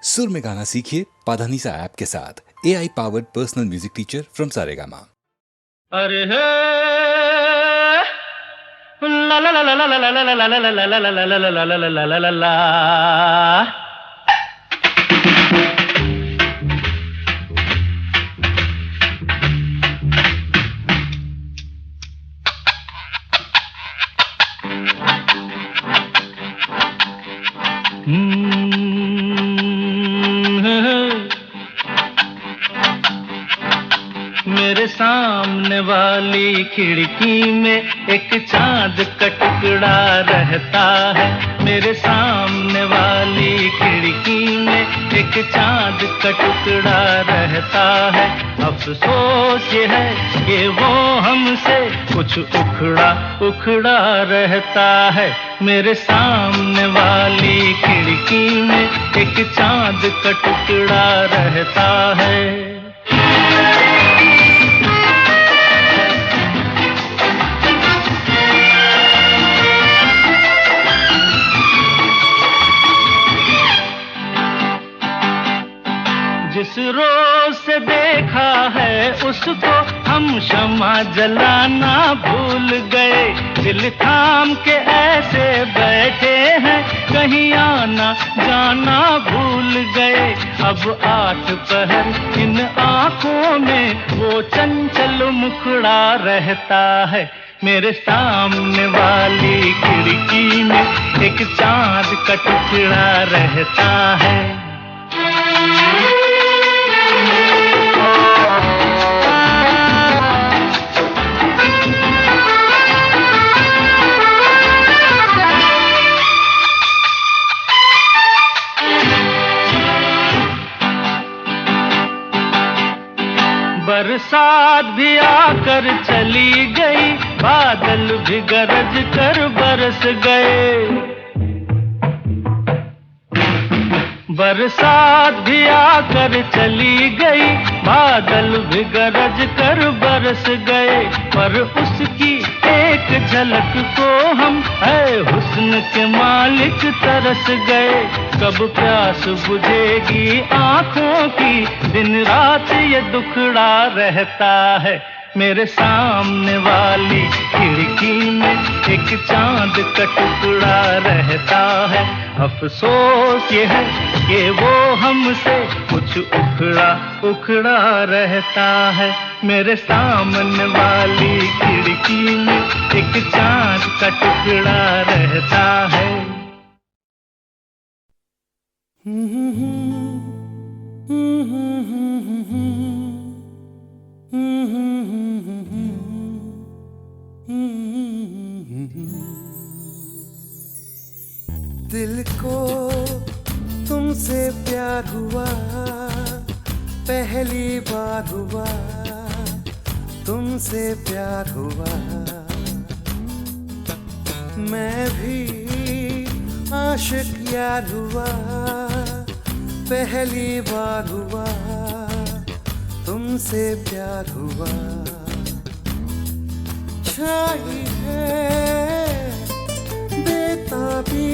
सुर में गाना सीखिए पाधानीसा ऐप के साथ। AI powered personal music teacher from Saregama. अरे हे ला ला ला ला ला ला ला ला ला ला ला ला ला ला ला ला ला ला। मेरे सामने वाली खिड़की में एक चांद का टुकड़ा रहता है। मेरे सामने वाली खिड़की में एक चांद का टुकड़ा रहता है। अफसोस ये है कि वो हमसे कुछ उखड़ा उखड़ा रहता है। मेरे सामने वाली खिड़की में एक चांद का टुकड़ा रहता है। जिस रोज से देखा है उसको हम शम्मा जलाना भूल गए। दिल थाम के ऐसे बैठे हैं कहीं आना जाना भूल गए। अब 8 पहर इन आंखों में वो चंचल मुखड़ा रहता है। मेरे सामने वाली खिड़की में एक चांद का टुकड़ा रहता है। बरसात भी आकर चली गई, बादल भी गरज कर बरस गए। बरसात भी आकर चली गई, बादल भी गरज कर बरस गए। पर उसकी एक झलक को हम है हुस्न के मालिक तरस गए। कब प्यास बुझेगी आंखों की, दिन रात ये दुखड़ा रहता है। मेरे सामने वाली खिड़की में एक चांद का टुकड़ा रहता है। अफसोस ये है कि वो हमसे कुछ उखड़ा उखड़ा रहता है। मेरे सामने वाली खिड़की में एक चांद का टुकड़ा रहता है। दिल को तुमसे प्यार हुआ, पहली बार हुआ तुमसे प्यार हुआ। मैं भी आशिक यार हुआ, पहली बार हुआ तुमसे प्यार हुआ। छाई है बेताबी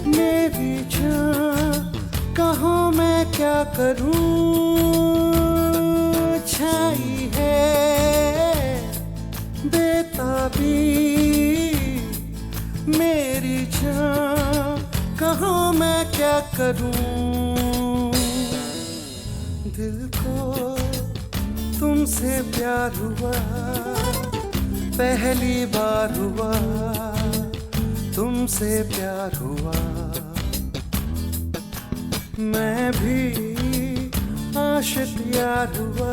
मेरी जान, कहो मैं क्या करूं। छाई है बेताबी मेरी जान, कहो मैं क्या करूं। दिल को तुमसे प्यार हुआ, पहली बार हुआ तुमसे प्यार हुआ। मैं भी आशिक यार हुआ,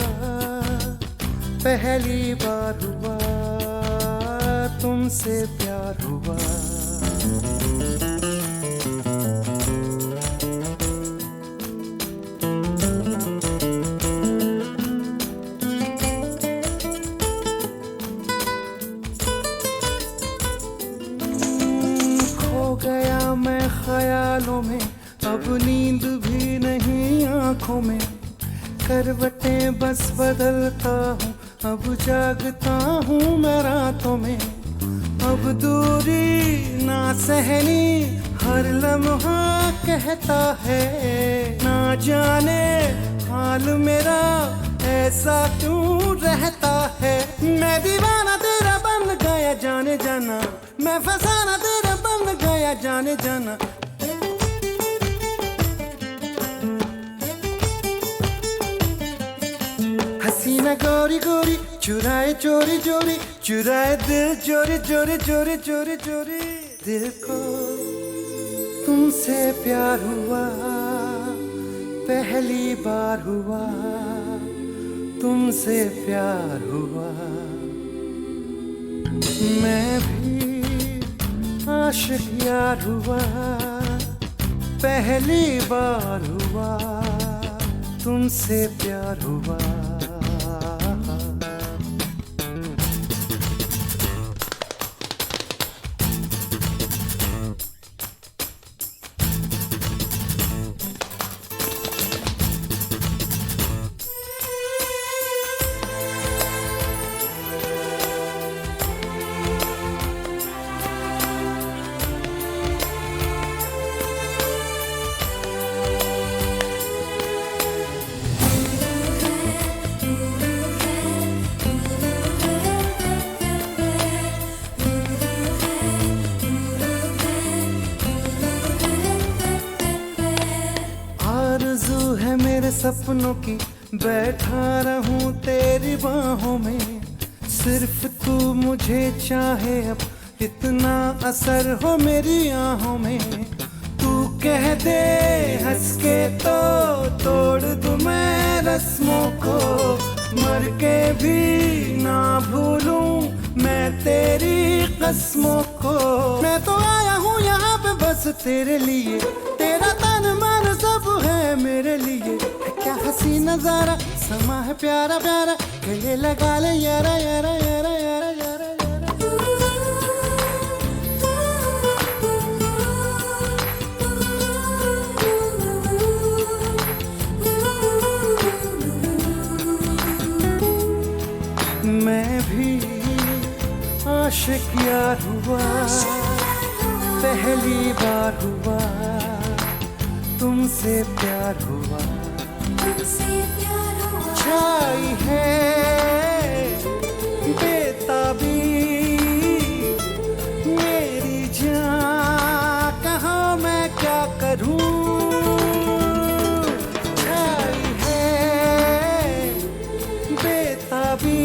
पहली बार हुआ तुमसे प्यार हुआ। मैं ख्यालों में, अब नींद भी नहीं आंखों में। करवटें बस बदलता हूँ, अब जागता हूँ मैं रातों में। अब दूरी ना सहनी हर लम्हा कहता है ना जाने हाल मेरा ऐसा क्यों रहता है। मैं दीवाना तेरा बन गया जाने जाना, मैं फसाना तेरा बन गया जाने जाना। हसीना गोरी गोरी चुराए चोरी चोरी, चुराए दिल चोरी चोरी चोरी चोरी चोरी। दिल को तुमसे प्यार हुआ, पहली बार हुआ तुमसे प्यार हुआ। मैं भी आशिक यार हुआ, पहली बार हुआ तुमसे प्यार हुआ। आरज़ू है मेरे सपनों की बैठा रहूं तेरी बाहों में। सिर्फ तू मुझे चाहे अब इतना असर हो मेरी आहों में। तू कह दे हंस के तो तोड़ दूं मैं रस्मों को, मर के भी ना भूलूं मैं तेरी कसमों को। मैं तो आया हूँ यहाँ पे बस तेरे लिए, तेरा तन मन सब है मेरे लिए। क्या हसी नजारा समा है प्यारा प्यारा, गले लगा ले यारा यारा यारा यारा यारा यारा। मैं भी आशिक यार हुआ, पहली बार हुआ तुमसे प्यार हुआ। छाई है बेताबी मेरी जान, कहाँ मैं क्या करूं। छाई है बेताबी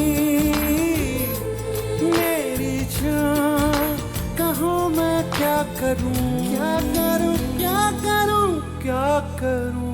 मेरी जान, कहाँ मैं क्या करूं। क्या करूं क्या करूं क्या करूं।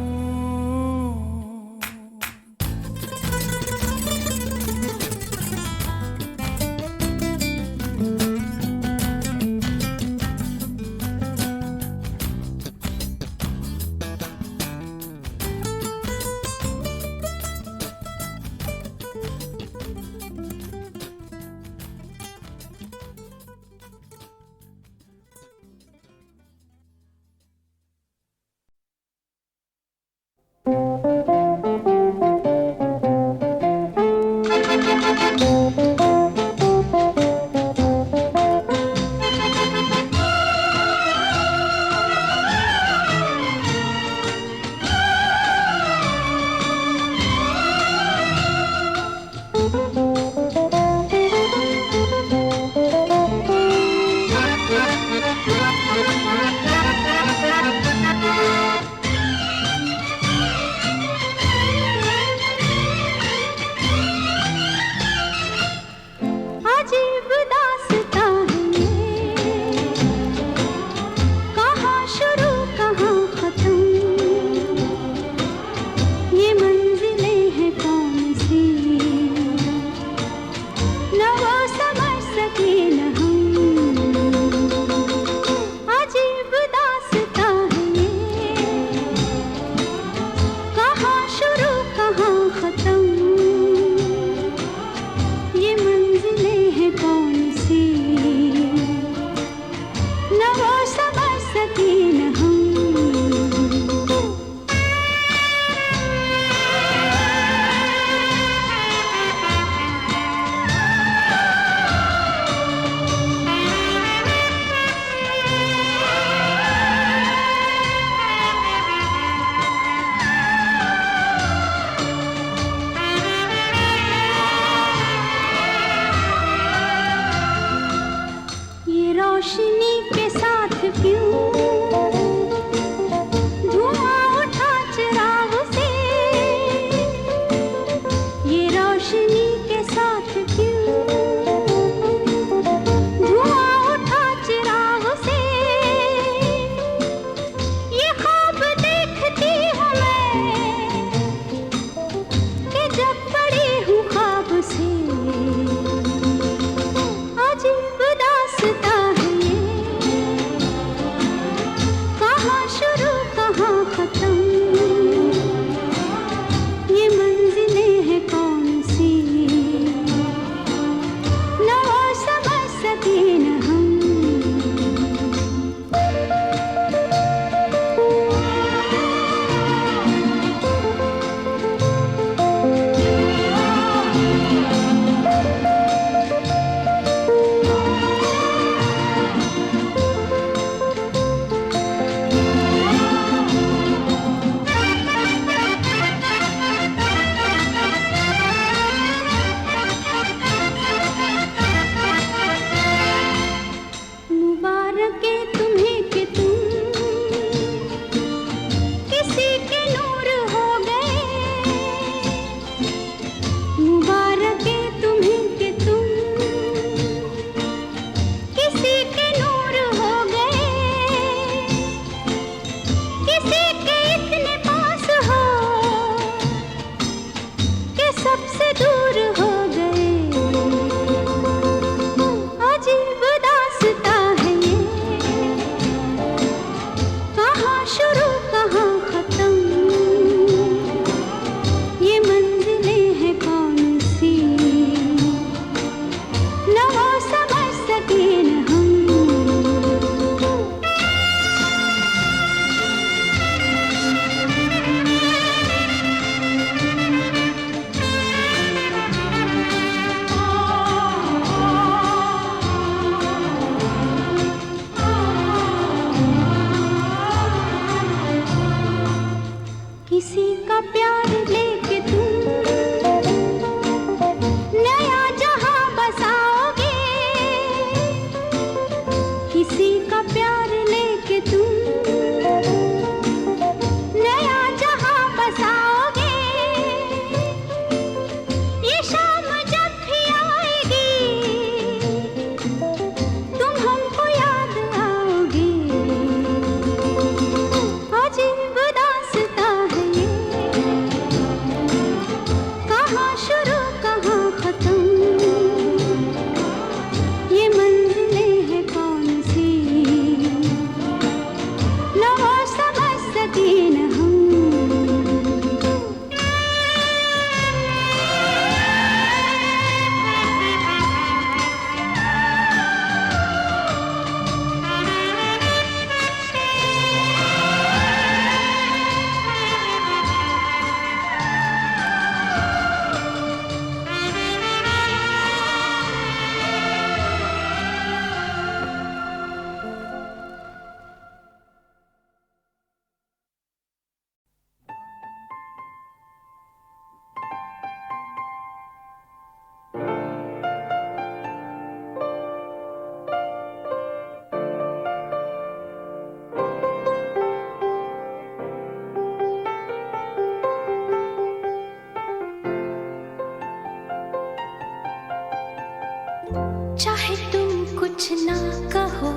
कुछ ना कहो,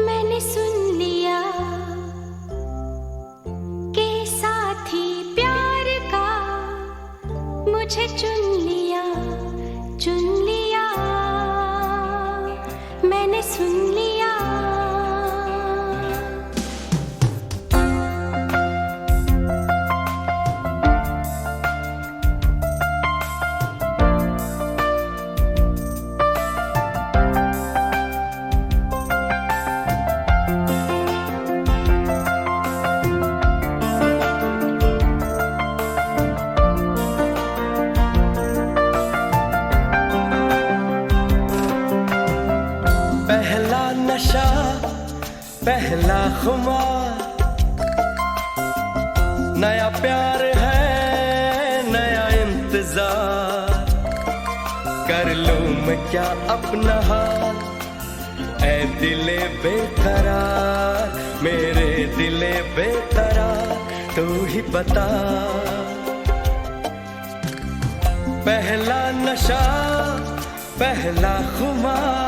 मैंने सुन लिया कि साथी प्यार का मुझे चुन लिया, मैंने सुन लिया। पहला नशा, पहला खुमार, नया प्यार है, नया इंतजार। कर लूं मैं क्या अपना हाल, ऐ दिले बेकरार, मेरे दिले बेकरार, तू ही बता। पहला नशा, पहला खुमार,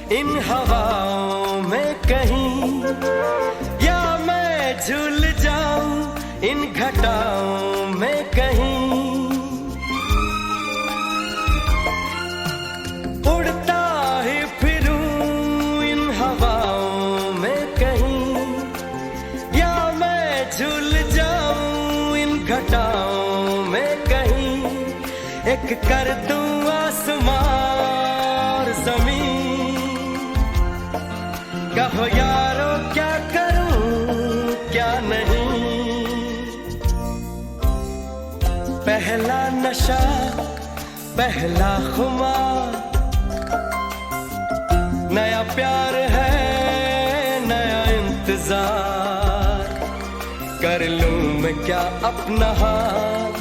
इन हवाओं में कहीं, या मैं झूल जाऊं इन घटाओं में कहीं। उड़ता ही फिरूं इन हवाओं में कहीं, या मैं झूल जाऊं इन घटाओं में कहीं। एक कर दूं आसमां और जमीन, कहो यारो क्या करूं क्या नहीं। पहला नशा, पहला खुमार, नया प्यार है, नया इंतजार। कर लूं मैं क्या अपना हाल,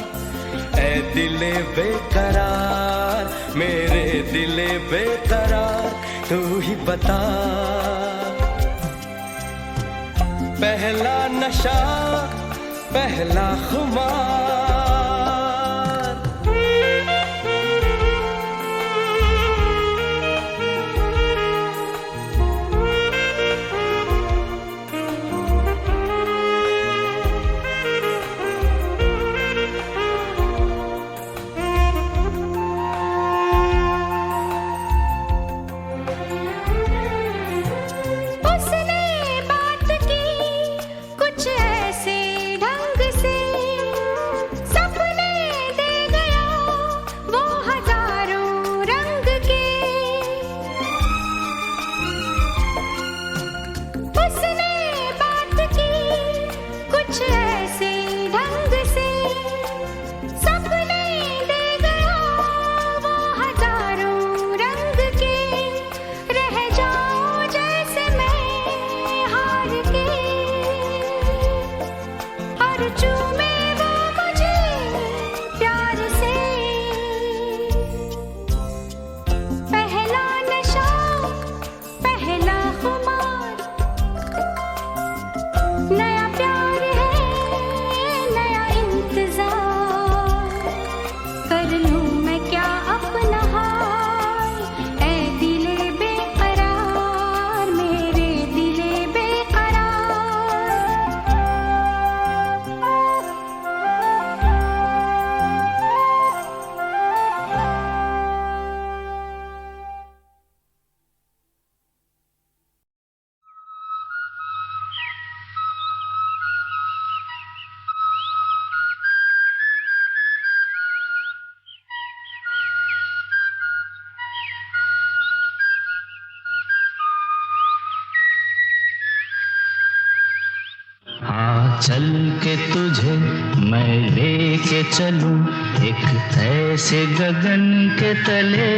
ऐ दिले बेकरार, मेरे दिले बेकरार, तू ही बता। पहला नशा, पहला खुमार। चल के तुझे मैं लेके चलूं एक ऐसे गगन के तले,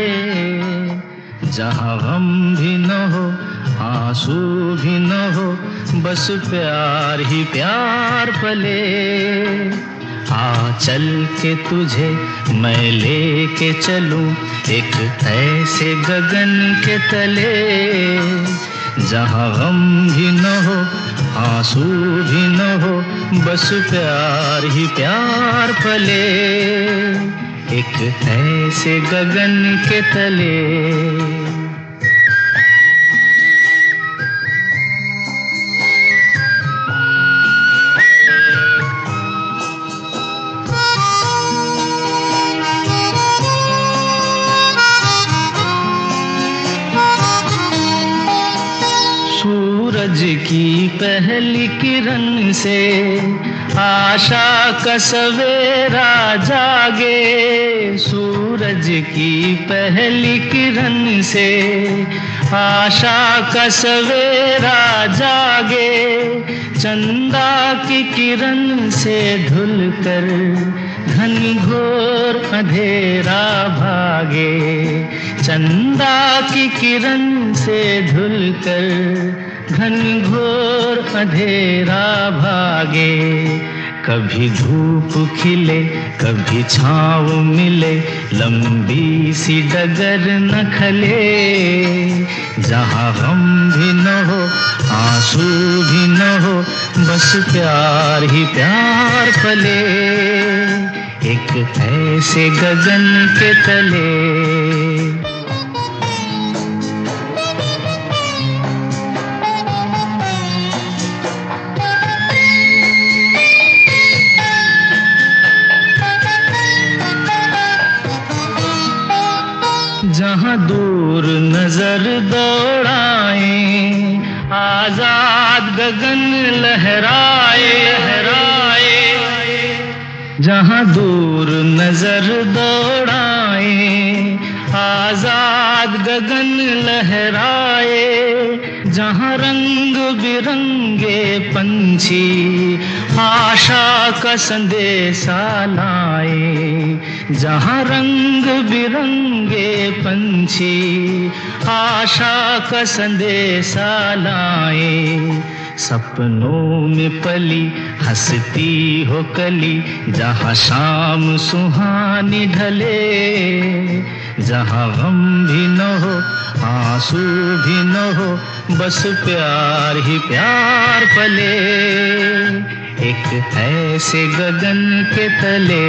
जहाँ गम भी न हो आंसू भी न हो, बस प्यार ही प्यार पले। आ चल के तुझे मैं लेके चलूं एक ऐसे गगन के तले, जहाँ गम भी न हो आंसू भी न हो, बस प्यार ही प्यार पले, एक ऐसे गगन के तले। सूरज की पहली किरण से आशा का सवेरा जागे, सूरज की पहली किरण से आशा का सवेरा जागे, चंदा की किरण से ढुलकर घनघोर अंधेरा भागे, चंदा की किरण से ढुलकर घनघोर अंधेरा भागे। कभी धूप खिले कभी छाँव मिले, लंबी सी डगर न खले, जहाँ गम भी न हो आंसू भी न हो, बस प्यार ही प्यार पले, एक ऐसे गगन के तले। जहाँ दूर नजर दौड़ाए, आजाद गगन लहराए, जहाँ दूर नजर दौड़ाए, आजाद गगन लहराए, जहाँ रंग बिरंगे पंछी आशा का संदेशा लाए, जहाँ रंग बिरंगे पंछी आशा का संदेशा लाए, सपनों में पली हंसती हो कली, जहाँ शाम सुहानी ढले, जहाँ गम भी न हो आंसू भी न हो, बस प्यार ही प्यार पले, एक ऐसे गगन के तले।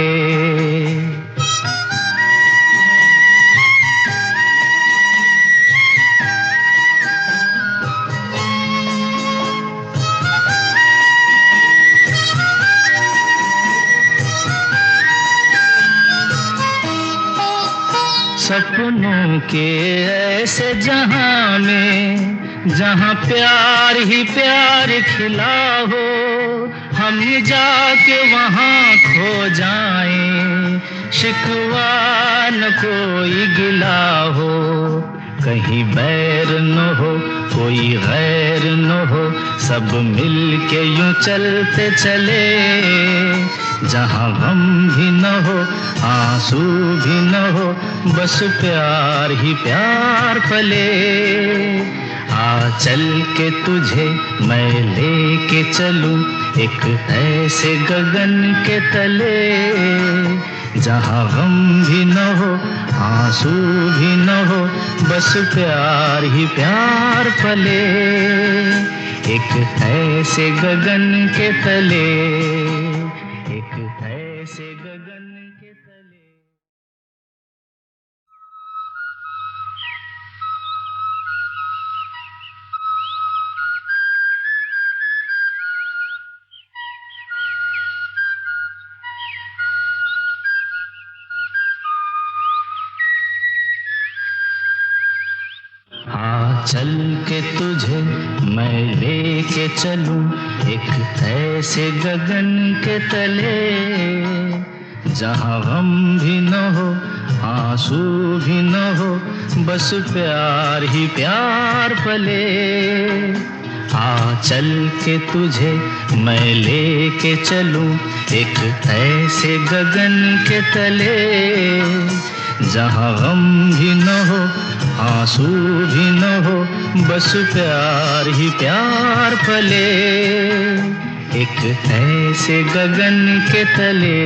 सपनों के ऐसे जहां में, जहां प्यार ही प्यार खिला हो, हम जाके वहां खो जाएं, शिकवा न कोई गिला हो, कहीं बैर न हो कोई गैर न हो, सब मिल के यूं चलते चले, जहाँ गम भी न हो आंसू भी न हो, बस प्यार ही प्यार पले। आ चल के तुझे मैं लेके चलूं एक ऐसे गगन के तले, जहाँ गम भी न हो आंसू भी न हो, बस प्यार ही प्यार पले, एक ऐसे गगन के तले, एक ऐसे गगन के तले। चल के तुझे मैं लेके चलूं एक ऐसे गगन के तले, जहाँ गम भी न हो आंसू भी न हो, बस प्यार ही प्यार पले। आ चल के तुझे मैं लेके चलूं एक ऐसे गगन के तले, जहाँ गम भी न हो आंसू भी न हो, बस प्यार ही प्यार पले एक ऐसे गगन के तले।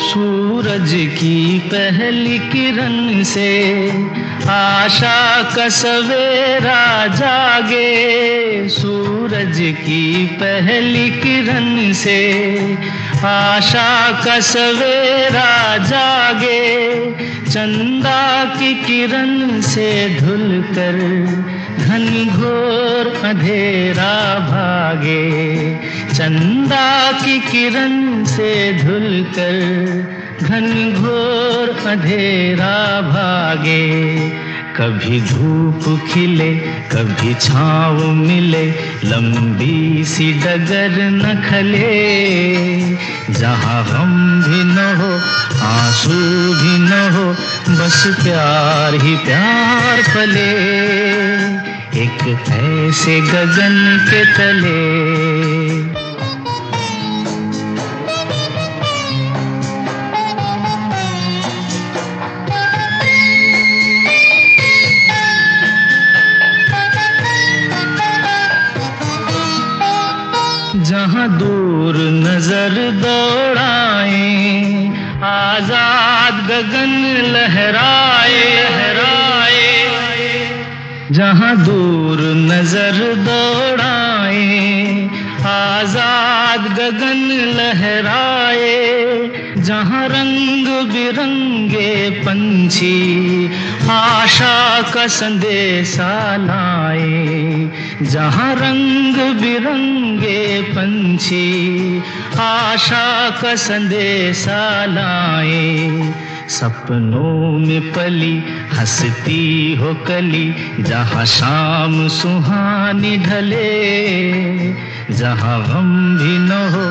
सूरज की पहली किरण से आशा का सवेरा जागे, सूरज की पहली किरण से आशा का सवेरा जागे, चंदा की किरण से धुलकर घनघोर अंधेरा भागे, चंदा की किरण से धुलकर घनघोर अंधेरा भागे। कभी धूप खिले कभी छाँव मिले, लंबी सी डगर न खले, जहाँ गम भी न हो आंसू भी न हो, बस प्यार ही प्यार पले एक ऐसे गगन के तले। जहाँ दूर नजर दौड़ाए, आजाद गगन लहराए, जहाँ दूर नजर दौड़ाए, आजाद गगन लहराए, जहाँ रंग बिरंगे पंछी आशा का संदेशा लाए, जहाँ रंग बिरंगे पंछी आशा का संदेशा लाए, सपनों में पली हंसती हो कली, जहाँ शाम सुहानी ढले, जहाँ गम भी न हो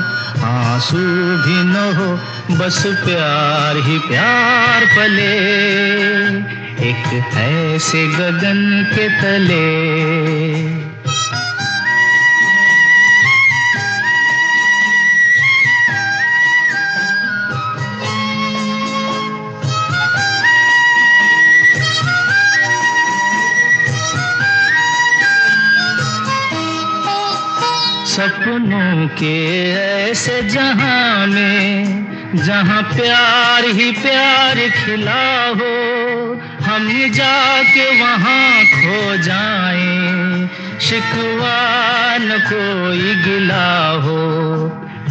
आंसू भी न हो, बस प्यार ही प्यार पले एक ऐसे गगन के तले। सपनों के ऐसे जहां में, जहां प्यार ही प्यार खिला हो, हम जाके वहां खो जाएं, शिकवा न कोई गिला हो,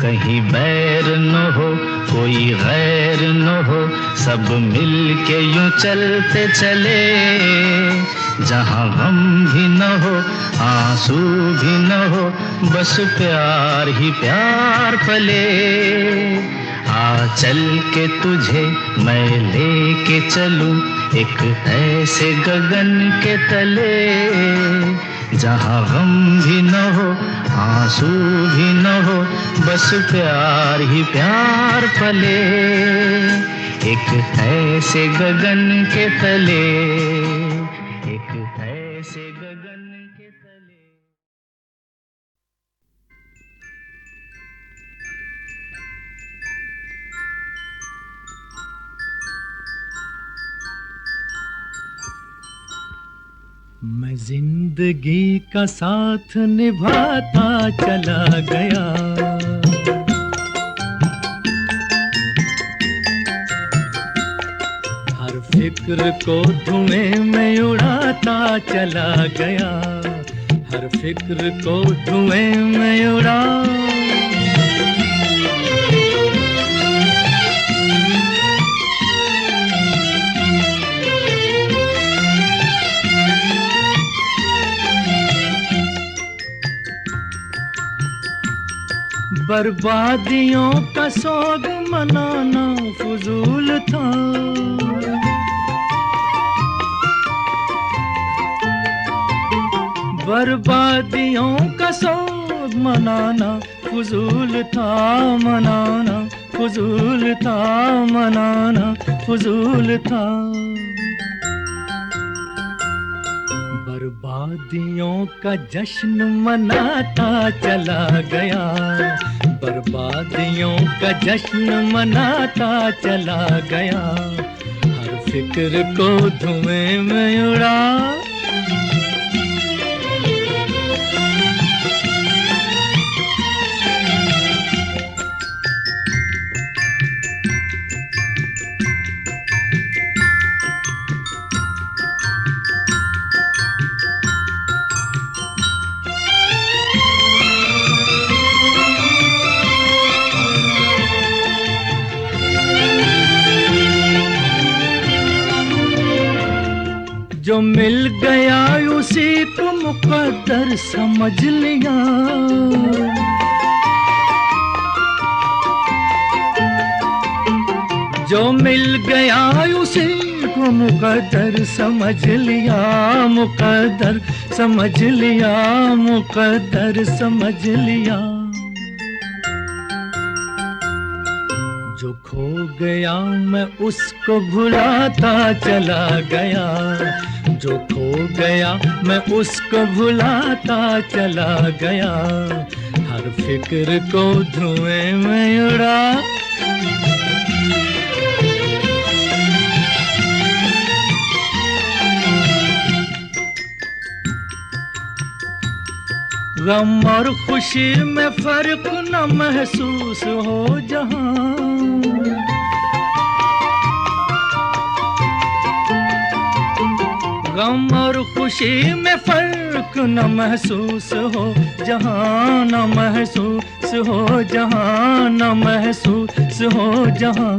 कहीं बैर न हो कोई गैर न हो, सब मिल के यूं चलते चले, जहाँ गम भी न हो आंसू भी न हो, बस प्यार ही प्यार पले। आ चल के तुझे मैं लेके चलूं एक ऐसे गगन के तले, जहाँ गम भी न हो आंसू भी न हो, बस प्यार ही प्यार पले एक ऐसे गगन के तले, एक ऐसे गगन के तले। मैं जिंदगी का साथ निभाता चला गया, हर फिक्र को धुएं में उड़ाता चला गया, हर फिक्र को धुएं में उड़ा। बर्बादियों का सोग मनाना फजूल था, बर्बादियों का सोग मनाना फजूल था, मनाना फजूल था, मनाना फजूल था। बर्बादियों का जश्न मनाता चला गया, बर्बादियों का जश्न मनाता चला गया। हर फिक्र को धुएं में उड़ा, जो मिल गया उसी को मुकद्दर समझ लिया। जो मिल गया उसी को मुकद्दर समझ लिया, मुकद्दर समझ लिया, मुकद्दर समझ लिया। जो खो गया मैं उसको भुलाता चला गया, जो खो गया मैं उसको भुलाता चला गया। हर फिक्र को धुएं में उड़ा, गम और खुशी में फर्क न महसूस हो जहां। गम और खुशी में फर्क न महसूस हो जहां, न महसूस हो जहां, न महसूस हो जहां।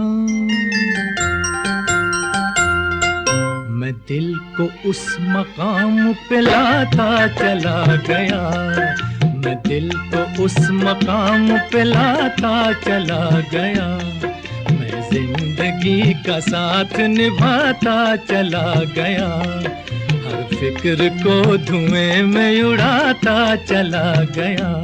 मैं दिल को उस मकाम पे लाता चला गया, मैं दिल को उस मकाम पे लाता चला गया। मैं जिंदगी का साथ निभाता चला गया, हर फिक्र को धुएं में उड़ाता चला गया।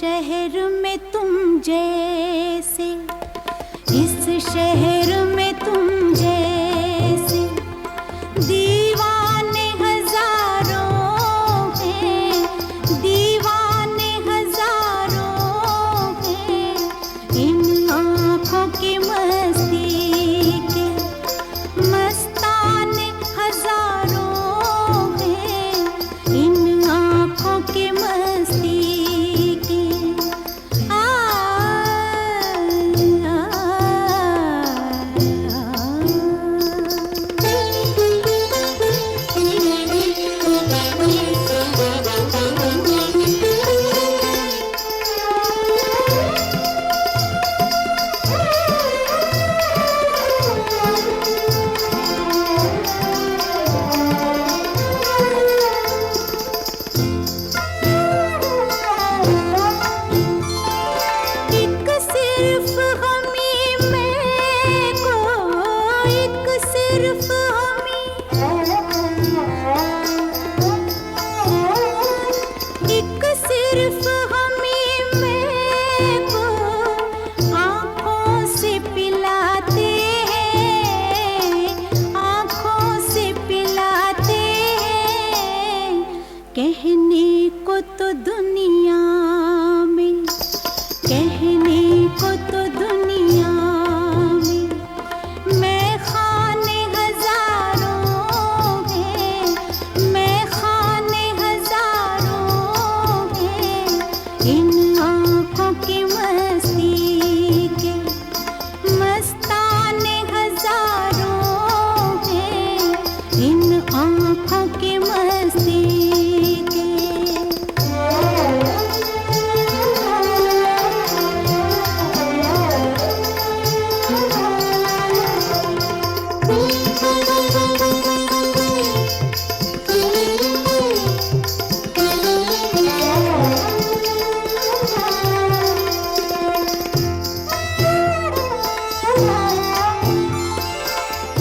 शहर में तुम जैसे, इस शहर में तुम जैसे दीवाने हजारों हैं, दीवाने हजारों हैं। इन आँखों की मस्ती के मस्ताने हजारों हैं, इन आँखों की मस्ती के। एक सिर्फ हमी में को, एक सिर्फ हमी, एक सिर्फ हमी में को आँखों से पिलाते हैं, आँखों से पिलाते हैं। कहने को तो दुनिया में, कहने को तो दुनिया में मैं खाने हजारों हैं, मैं खाने हजारों हैं। इन आँखों की मस्ती के मस्ताने हजारों हैं, इन आँखों की मस्ती के।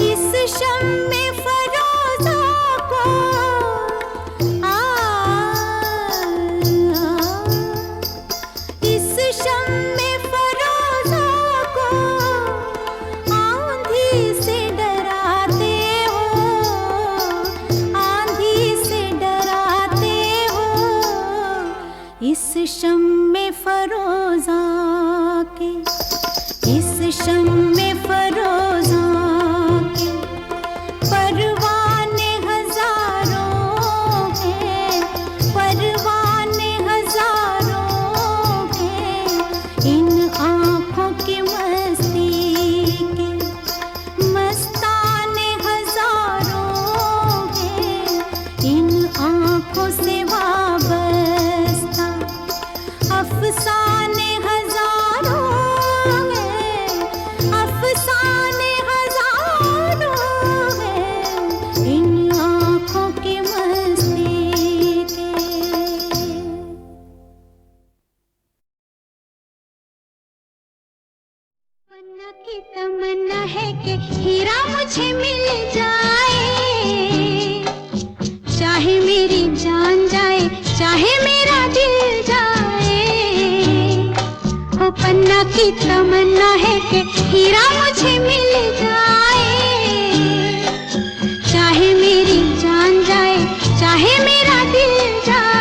इस शम्मे फरोज़ा को इस शम्मे फरोज़ा को आंधी से डराते हो, आंधी से डराते हो। इस शम्मे फरोज़ा के, इस शम्मे फरोज़ा के परवाने हजारों हैं, परवाने हजारों हैं। इन आँखों की मस्ती के मस्ताने हजारों हैं, इन आँखों से वाबस्ता अफसाने हजारों हैं, अफसाने हजारों हैं। इन आँखों की मस्ती के। तमन्ना की तमन्ना है कि हीरा मुझे मिल जाए, चाहे मेरी जान जाए, चाहे मेरा दिल जाए। हो पन्ना की तमन्ना है कि हीरा मुझे मिल जाए, चाहे मेरी जान जाए, चाहे मेरा दिल जाए।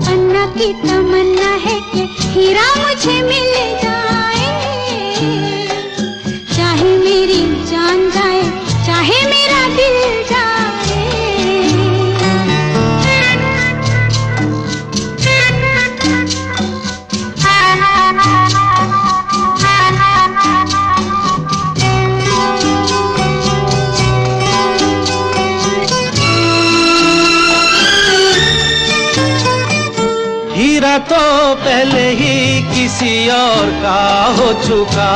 पन्ना की तमन्ना है कि हीरा मुझे मिल जाए, चाहे मेरी जान जाए, चाहे मेरा दिल जाए। हीरा तो पहले ही किसी और का हो चुका,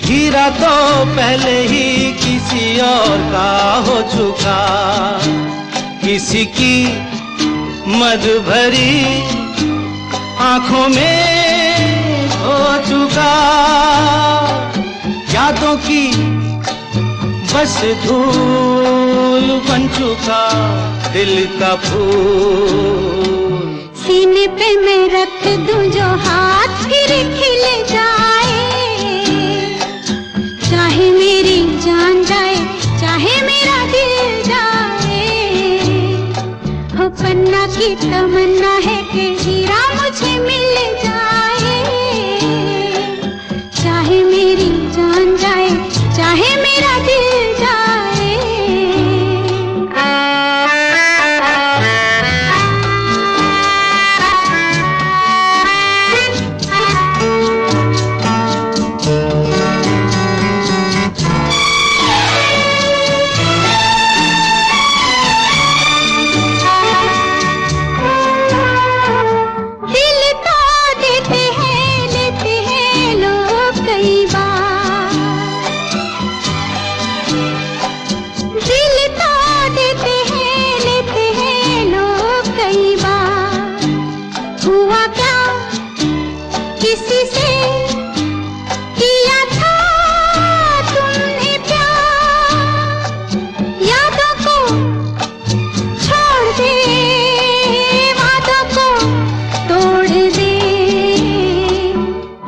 हीरा तो पहले ही किसी और का हो चुका, किसी की मद भरी आंखों में हो चुका, यादों की बस धूल बन चुका दिल का फूल। सीने पे मैं रख दूं जो हाथ फिर खिल जाए, चाहे मेरी जान जाए चाहे मेरा दिल जाए, हो पन्ना की तमन्ना है कि हीरा मुझे मिल जाए, चाहे मेरी जान जाए चाहे मेरा दिल जाए।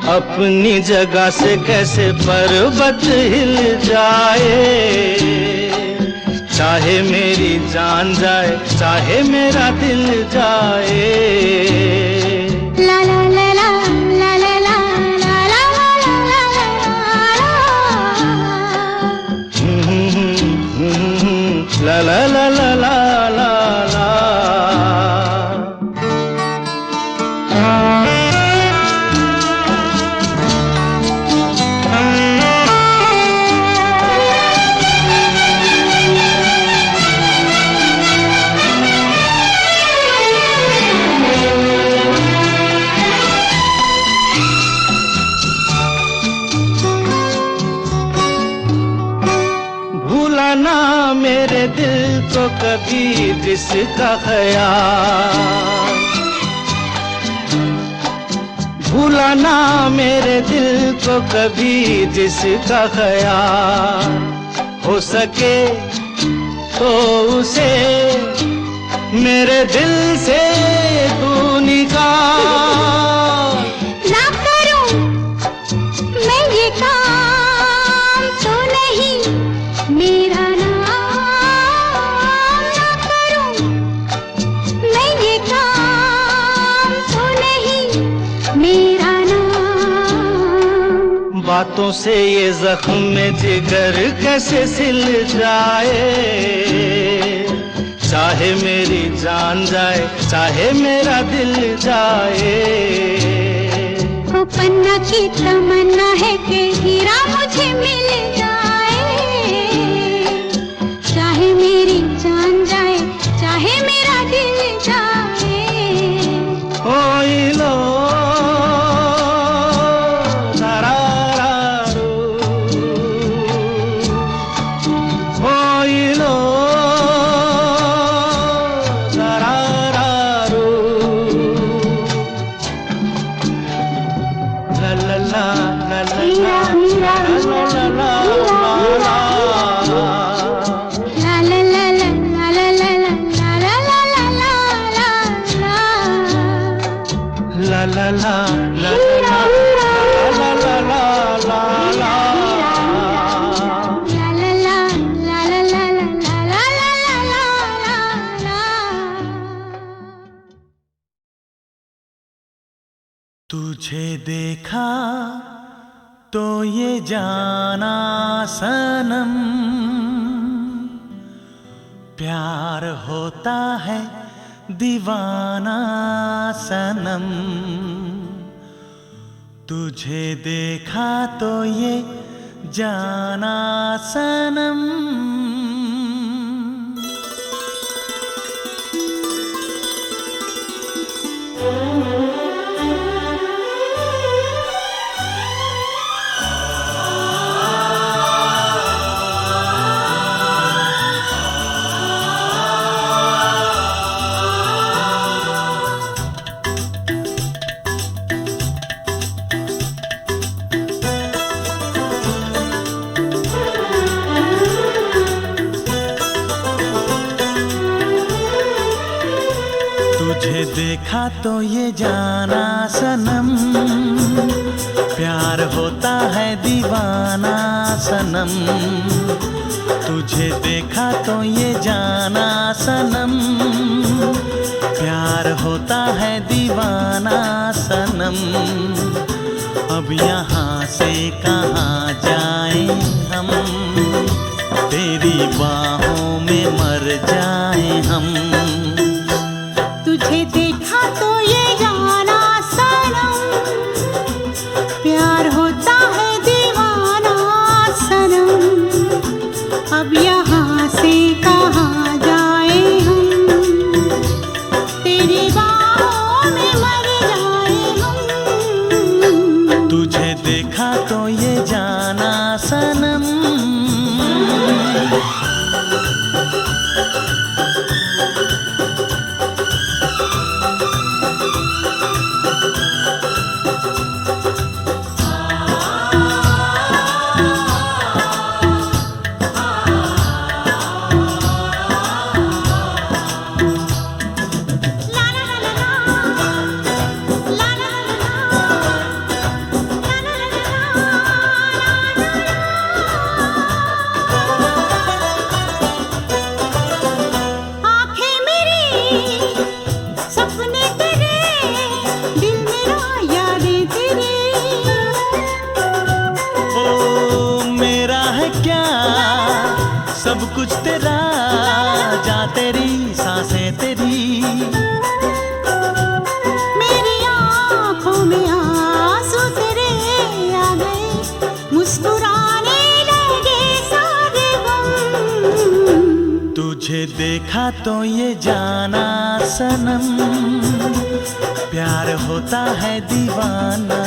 अपनी जगह से कैसे पर्वत हिल जाए, चाहे मेरी जान जाए चाहे मेरा दिल जाए। ला ला ला ला ला ला ला ला ला ला ला ला ला ला ला ला। मेरे दिल को कभी जिसका ख्याल, भूला ना मेरे दिल को कभी जिसका ख्याल, हो सके तो उसे मेरे दिल से तू निकाल। ना करूं मैं ये काम तो नहीं मेरा बातों से ये जख्म में जिगर कैसे सिल जाए, चाहे मेरी जान जाए चाहे मेरा दिल जाए। वो पन्ना की तमन्ना है कि हीरा मुझे मिल जाए, चाहे मेरी जान जाए चाहे मेरा दिल जाए। ओ लो तुझे देखा तो ये जाना सनम, प्यार होता है दीवाना सनम। तुझे देखा तो ये जाना सनम। देखा तो ये जाना सनम, प्यार होता है दीवाना सनम। तुझे देखा तो ये जाना सनम, प्यार होता है दीवाना सनम। अब यहाँ से कहाँ जाएं हम, तेरी बाहों में मर जाएं हम। तुझे देखा तो ये जाना सनम, प्यार होता है दीवाना सनम। अब यहाँ से कहाँ जाए हम, तेरी बाहों में मर जाए हम। तुझे देखा तो ये जाना सनम। सब कुछ तेरा, जा तेरी सांसें तेरी। मेरी आँखों में आंसू तेरे आ गए, मुस्कुराने लगे सारे गम। तुझे देखा तो ये जाना सनम, प्यार होता है दीवाना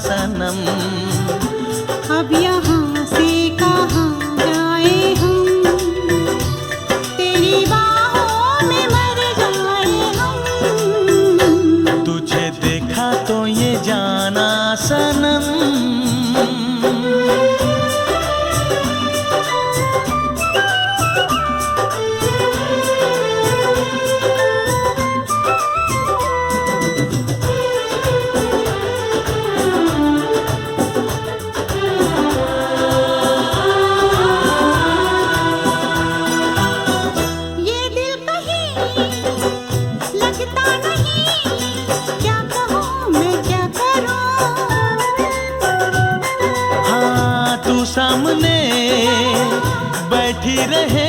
सनम। अब यहाँ से कहाँ जाए हम, तेरी बाहों में मर जाए हम। तुझे देखा तो ये जाना सनम। सामने बैठी रहे,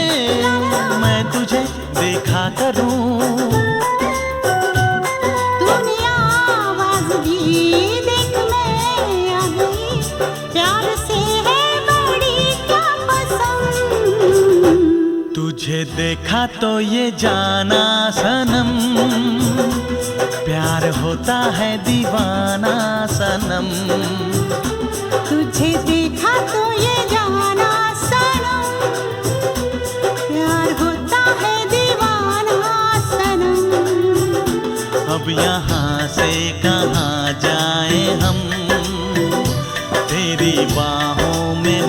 मैं तुझे देखा करूं। तूने आवाज दी, देख मैं आ गई, प्यार से है बड़ी क्या पसंद। तुझे देखा तो ये जाना सनम, प्यार होता है दीवाना सनम। तुझे देखा तो ये जाना सनम, प्यार होता है दीवाना सनम। अब यहाँ से कहाँ जाएं हम, तेरी बाहों में